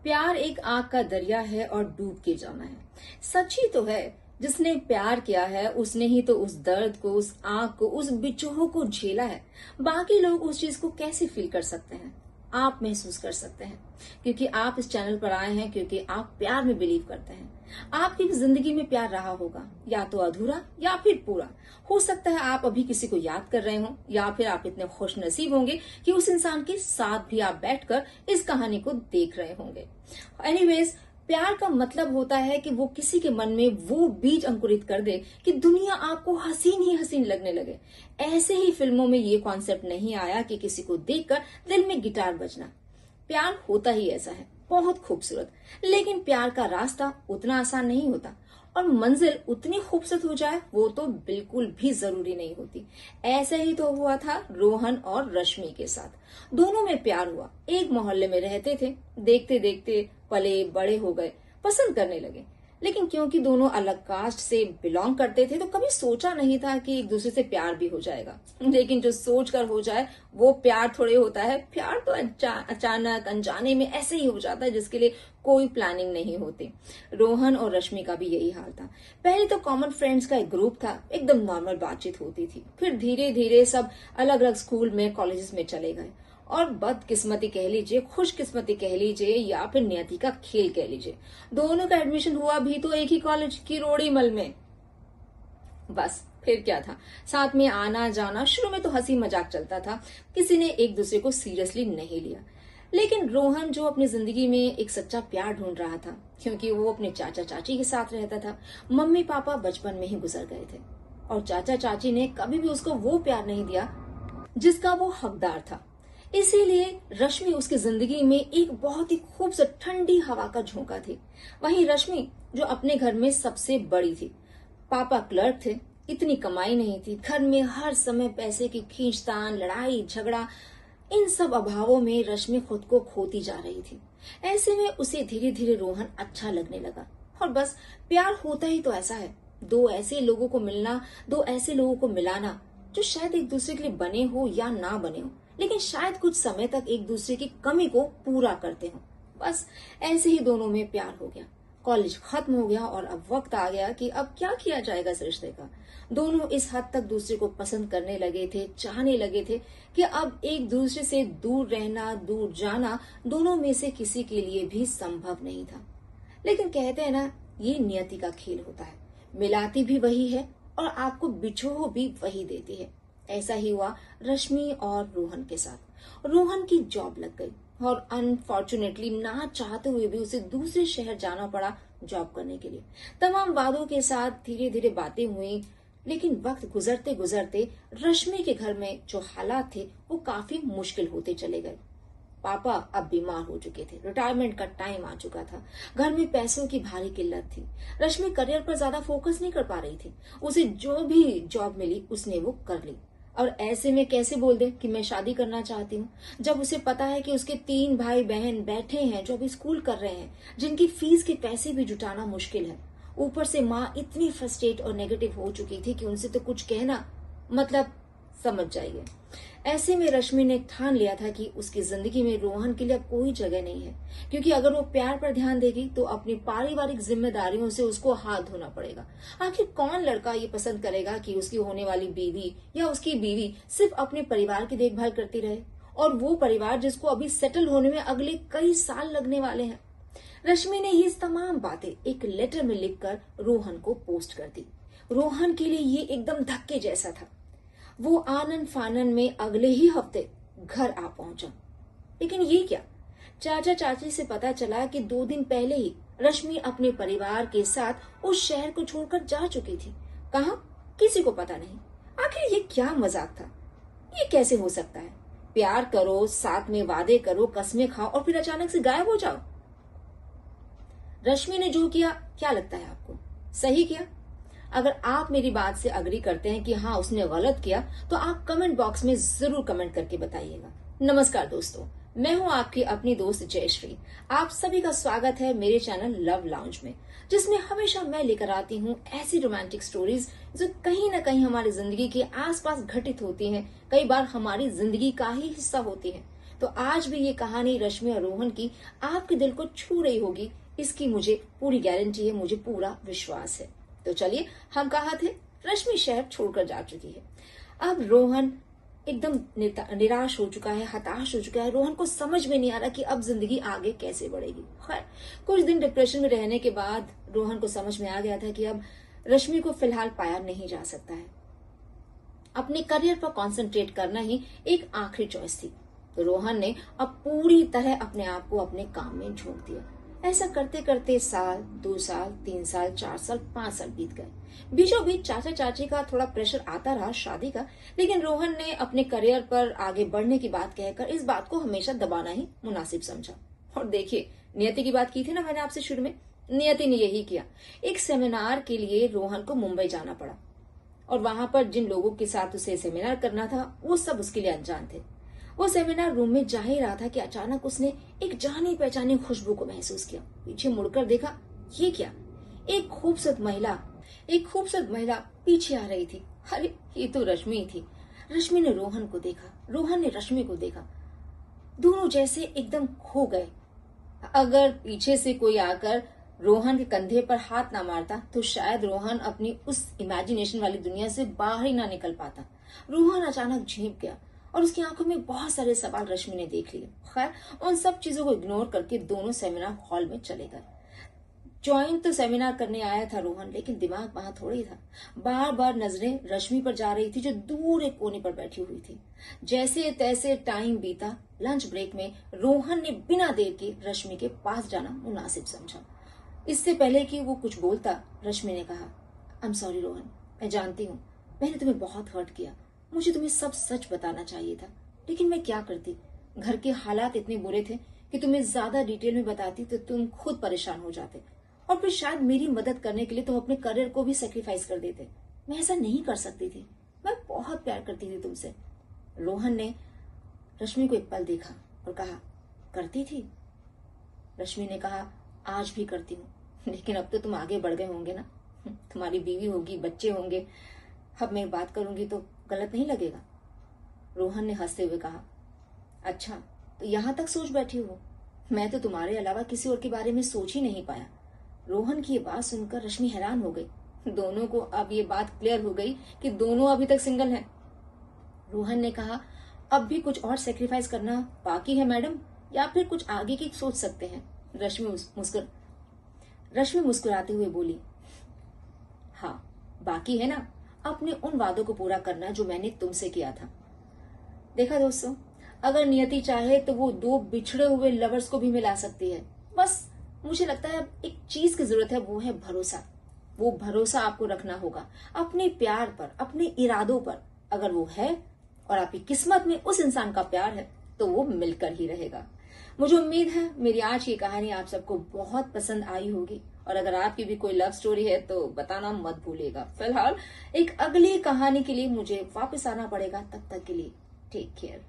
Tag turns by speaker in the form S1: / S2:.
S1: प्यार एक आग का दरिया है और डूब के जाना है। सच ही तो है। जिसने प्यार किया है उसने ही तो उस दर्द को, उस आग को, उस बिछोह को झेला है। बाकी लोग उस चीज को कैसे फील कर सकते हैं? आप महसूस कर सकते हैं, क्योंकि आप इस चैनल पर आए हैं, क्योंकि आप प्यार में बिलीव करते हैं। आपकी भी जिंदगी में प्यार रहा होगा, या तो अधूरा या फिर पूरा। हो सकता है आप अभी किसी को याद कर रहे हो, या फिर आप इतने खुश नसीब होंगे कि उस इंसान के साथ भी आप बैठकर इस कहानी को देख रहे होंगे। एनीवेज, प्यार का मतलब होता है कि वो किसी के मन में वो बीज अंकुरित कर दे कि दुनिया आपको हसीन ही हसीन लगने लगे। ऐसे ही फिल्मों में ये कॉन्सेप्ट नहीं आया कि किसी को देखकर दिल में गिटार बजना। प्यार होता ही ऐसा है, बहुत खूबसूरत। लेकिन प्यार का रास्ता उतना आसान नहीं होता, और मंजिल उतनी खूबसूरत हो जाए वो तो बिल्कुल भी जरूरी नहीं होती। ऐसा ही तो हुआ था रोहन और रश्मि के साथ। दोनों में प्यार हुआ, एक मोहल्ले में रहते थे, देखते देखते पले बड़े हो गए, पसंद करने लगे। लेकिन क्योंकि दोनों अलग कास्ट से बिलोंग करते थे तो कभी सोचा नहीं था कि एक दूसरे से प्यार भी हो जाएगा। लेकिन जो सोच कर हो जाए वो प्यार थोड़े होता है। प्यार तो अचानक अनजाने में ऐसे ही हो जाता है, जिसके लिए कोई प्लानिंग नहीं होती। रोहन और रश्मि का भी यही हाल था। पहले तो कॉमन फ्रेंड्स का एक ग्रुप था, एकदम नॉर्मल बातचीत होती थी। फिर धीरे धीरे सब अलग अलग स्कूल में, कॉलेजेस में चले गए। और बदकिस्मती कह लीजिए, खुशकिस्मती कह लीजिए, या फिर नियति का खेल कह लीजिए, दोनों का एडमिशन हुआ भी तो एक ही कॉलेज की रोड़ीमल में। बस फिर क्या था, साथ में आना जाना। शुरू में तो हंसी मजाक चलता था, किसी ने एक दूसरे को सीरियसली नहीं लिया। लेकिन रोहन, जो अपनी जिंदगी में एक सच्चा प्यार ढूंढ रहा था, क्योंकि वो अपने चाचा चाची के साथ रहता था। मम्मी पापा बचपन में ही गुजर गए थे, और चाचा चाची ने कभी भी उसको वो प्यार नहीं दिया जिसका वो हकदार था। इसीलिए रश्मि उसकी जिंदगी में एक बहुत ही खूबसूरत ठंडी हवा का झोंका थी। वहीं रश्मि, जो अपने घर में सबसे बड़ी थी, पापा क्लर्क थे, इतनी कमाई नहीं थी, घर में हर समय पैसे की खींचतान, लड़ाई झगड़ा, इन सब अभावों में रश्मि खुद को खोती जा रही थी। ऐसे में उसे धीरे धीरे रोहन अच्छा लगने लगा। और बस, प्यार होता ही तो ऐसा है, दो ऐसे लोगों को मिलना, दो ऐसे लोगों को मिलाना जो शायद एक दूसरे के लिए बने हो या ना बने हो, लेकिन शायद कुछ समय तक एक दूसरे की कमी को पूरा करते हो। बस ऐसे ही दोनों में प्यार हो गया। कॉलेज खत्म हो गया और अब वक्त आ गया कि अब क्या किया जाएगा इस रिश्ते का। दोनों इस हद तक दूसरे को पसंद करने लगे थे, चाहने लगे थे कि अब एक दूसरे से दूर रहना, दूर जाना दोनों में से किसी के लिए भी संभव नहीं था। लेकिन कहते हैं ना, ये नियति का खेल होता है, मिलाती भी वही है और आपको बिछोह भी वही देती है। ऐसा ही हुआ रश्मि और रोहन के साथ। रोहन की जॉब लग गई और अनफॉर्चुनेटली ना चाहते हुए भी उसे दूसरे शहर जाना पड़ा जॉब करने के लिए। तमाम वादों के साथ धीरे धीरे बातें हुई, लेकिन वक्त गुजरते गुजरते रश्मि के घर में जो हालात थे वो काफी मुश्किल होते चले गए। पापा अब बीमार हो चुके थे, रिटायरमेंट का टाइम आ चुका था, घर में पैसों की भारी किल्लत थी। रश्मि करियर पर ज्यादा फोकस नहीं कर पा रही थी। उसे जो भी जॉब मिली उसने वो कर ली। और ऐसे में कैसे बोल दे कि मैं शादी करना चाहती हूँ, जब उसे पता है कि उसके 3 भाई बहन बैठे हैं जो अभी स्कूल कर रहे हैं, जिनकी फीस के पैसे भी जुटाना मुश्किल है। ऊपर से माँ इतनी फ्रस्ट्रेट और नेगेटिव हो चुकी थी कि उनसे तो कुछ कहना मतलब समझ जाइए। ऐसे में रश्मि ने ठान लिया था कि उसकी जिंदगी में रोहन के लिए अब कोई जगह नहीं है, क्योंकि अगर वो प्यार पर ध्यान देगी तो अपनी पारिवारिक जिम्मेदारियों से उसको हाथ धोना पड़ेगा। आखिर कौन लड़का ये पसंद करेगा कि उसकी होने वाली बीवी या उसकी बीवी सिर्फ अपने परिवार की देखभाल करती रहे, और वो परिवार जिसको अभी सेटल होने में अगले कई साल लगने वाले हैं। रश्मि ने ये तमाम बातें एक लेटर में लिखकर रोहन को पोस्ट कर दी। रोहन के लिए ये एकदम धक्के जैसा था। वो आनन फानन में अगले ही हफ्ते घर आ पहुंचा। लेकिन ये क्या, चाचा चाची से पता चला कि 2 दिन पहले ही रश्मि अपने परिवार के साथ उस शहर को छोड़कर जा चुकी थी। कहां, किसी को पता नहीं। आखिर ये क्या मजाक था? ये कैसे हो सकता है? प्यार करो, साथ में वादे करो, कस्में खाओ और फिर अचानक से गायब हो जाओ। रश्मि ने जो किया, क्या लगता है आपको, सही किया? अगर आप मेरी बात से अग्री करते हैं कि हाँ उसने गलत किया, तो आप कमेंट बॉक्स में जरूर कमेंट करके बताइएगा। नमस्कार दोस्तों, मैं हूँ आपकी अपनी दोस्त जयश्री। आप सभी का स्वागत है मेरे चैनल लव लाउंज में, जिसमें हमेशा मैं लेकर आती हूँ ऐसी रोमांटिक स्टोरीज जो कहीं न कहीं हमारी जिंदगी के आसपास घटित होती हैं, कई बार हमारी जिंदगी का ही हिस्सा होती है। तो आज भी ये कहानी रश्मि और रोहन की आपके दिल को छू रही होगी, इसकी मुझे पूरी गारंटी है, मुझे पूरा विश्वास है। तो चलिए, हम कहाँ थे? रश्मि शहर छोड़कर जा चुकी है। अब रोहन एकदम निराश हो चुका है, हताश हो चुका है। रोहन को समझ में नहीं आ रहा कि अब जिंदगी आगे कैसे बढ़ेगी। खैर, कुछ दिन डिप्रेशन में रहने के बाद रोहन को समझ में आ गया था कि अब रश्मि को फिलहाल पाया नहीं जा सकता है। अपने करियर पर कंसंट्रेट करना ही एक आखिरी चॉइस थी। तो रोहन ने अब पूरी तरह अपने आप को अपने काम में झोंक दिया। ऐसा करते करते साल, 2 साल, 3 साल, 4 साल, 5 साल बीत गए। बीचों बीच चाचा चाची का थोड़ा प्रेशर आता रहा शादी का, लेकिन रोहन ने अपने करियर पर आगे बढ़ने की बात कहकर इस बात को हमेशा दबाना ही मुनासिब समझा। और देखिए, नियति की बात की थी ना मैंने आपसे शुरू में, नियति ने यही किया। एक सेमिनार के लिए रोहन को मुंबई जाना पड़ा और वहां पर जिन लोगों के साथ उसे सेमिनार करना था वो सब उसके लिए अनजान थे। वो सेमिनार रूम में जा ही रहा था कि अचानक उसने एक जानी पहचानी खुशबू को महसूस किया। पीछे मुड़कर देखा, ये क्या? एक खूबसूरत महिला पीछे आ रही थी। अरे, ये तो रश्मि थी। रश्मि ने रोहन को देखा, रोहन ने रश्मि को देखा। दोनों जैसे एकदम खो गए। अगर पीछे से कोई आकर रोहन के कंधे पर हाथ ना मारता तो शायद रोहन अपनी उस इमेजिनेशन वाली दुनिया से बाहर ही ना निकल पाता। रोहन अचानक झेंप गया और उसकी आंखों में बहुत सारे सवाल रश्मि ने देख लिए। खैर, उन सब चीजों को इग्नोर करके दोनों सेमिनार हॉल में चले गए। ज्वाइन तो सेमिनार करने आया था रोहन, लेकिन दिमाग वहां थोड़ी था। बार बार नजरें रश्मि पर जा रही थी जो दूर एक कोने पर बैठी हुई थी। जैसे तैसे टाइम बीता। लंच ब्रेक में रोहन ने बिना देर के रश्मि के पास जाना मुनासिब समझा। इससे पहले कि वो कुछ बोलता, रश्मि ने कहा, आई एम सॉरी रोहन, मैं जानती हूँ मैंने तुम्हें बहुत हर्ट किया। मुझे तुम्हें सब सच बताना चाहिए था, लेकिन मैं क्या करती। घर के हालात इतने बुरे थे कि तुम्हें ज्यादा डिटेल में बताती तो तुम खुद परेशान हो जाते और फिर शायद मेरी मदद करने के लिए तुम अपने करियर को भी सेक्रीफाइस कर देते। मैं ऐसा नहीं कर सकती थी, मैं बहुत प्यार करती थी तुमसे। रोहन ने रश्मि को एक पल देखा और कहा, करती थी? रश्मि ने कहा, आज भी करती हूँ, लेकिन अब तो तुम आगे बढ़ गए होंगे ना, तुम्हारी बीवी होगी, बच्चे होंगे। अब मैं बात करूंगी तो गलत नहीं लगेगा? रोहन ने हंसते हुए कहा, अच्छा तो यहां तक सोच बैठी हो? मैं तो तुम्हारे अलावा किसी और के बारे में सोच ही नहीं पाया। रोहन की ये बात सुनकर रश्मि हैरान हो गई। दोनों को अब ये बात क्लियर हो गई कि दोनों अभी तक सिंगल हैं। रोहन ने कहा, अब भी कुछ और सेक्रीफाइस करना बाकी है मैडम, या फिर कुछ आगे की सोच सकते हैं? रश्मि मुस्कुराते हुए बोली, हाँ बाकी है ना, अपने उन वादों को पूरा करना जो मैंने तुमसे किया था। देखा दोस्तों, अगर नियति चाहे तो वो 2 बिछड़े हुए लवर्स को भी मिला सकती है। बस मुझे लगता है एक चीज की जरूरत है, वो है भरोसा। वो भरोसा आपको रखना होगा अपने प्यार पर, अपने इरादों पर। अगर वो है और आपकी किस्मत में उस इंसान का प्यार है तो वो मिलकर ही रहेगा। मुझे उम्मीद है मेरी आज की कहानी आप सबको बहुत पसंद आई होगी, और अगर आपकी भी कोई लव स्टोरी है तो बताना मत भूलिएगा। फिलहाल एक अगली कहानी के लिए मुझे वापस आना पड़ेगा, तब तक के लिए टेक केयर।